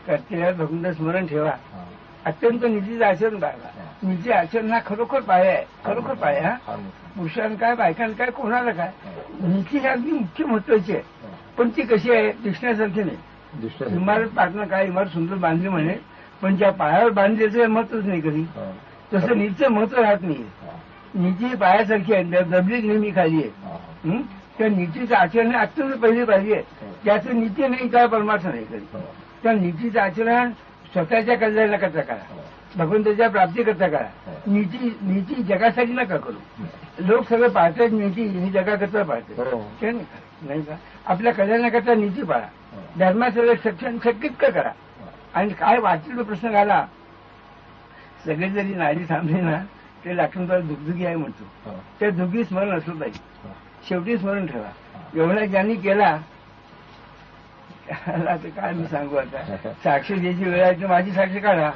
करतेल्या भगवंत स्मरण ठेवा. अत्यंत नीतीचं आचरण बाळगा. नीती आचरण हा खरोखर पाया आहे, खरोखर पाया. हा पुरुषांना काय बायकांना काय कोणाला काय नीती ही अगदी मुख्य महत्वाची आहे. पण ती कशी आहे दिसण्यासारखी नाही. इमारत पाडणं काय इमारत सुंदर बांधली म्हणे पण ज्या पायावर बांधली त्याचं महत्वच नाही कधी. तसं नीतीचं महत्व राहत नाही. नीती पायासारखी आहे दबली नेहमी खाली आहे. त्या नीतीचं आचरण हे अत्यंत पहिली पाहिजे. ज्याचं नीती नाही काय परमार्थ नाही कधी. त्या नीतीचं आचरण स्वतःच्या कल्याणाकरता करा, भगवंताच्या प्राप्तीकरता करा. नीती जगासाठी नका करू. लोक सगळं पाळतात नीती ही जगाकरता पाळतात नाही का. आपल्या कल्याणाकरता नीती पाळा. धर्माचं सक्षम शक्य करा. आणि काय वाचील प्रश्न आला सगळे जरी नाडी थांबली ना ते लाखनपाल दुगदुगी आहे म्हणतो. त्या दुगी स्मरण असलं पाहिजे. शेवटी स्मरण ठेवा. एवढा ज्यांनी केला आता काय मी सांगू. आता साक्ष द्यायची वेळ आहे तर माझी साक्ष काढा.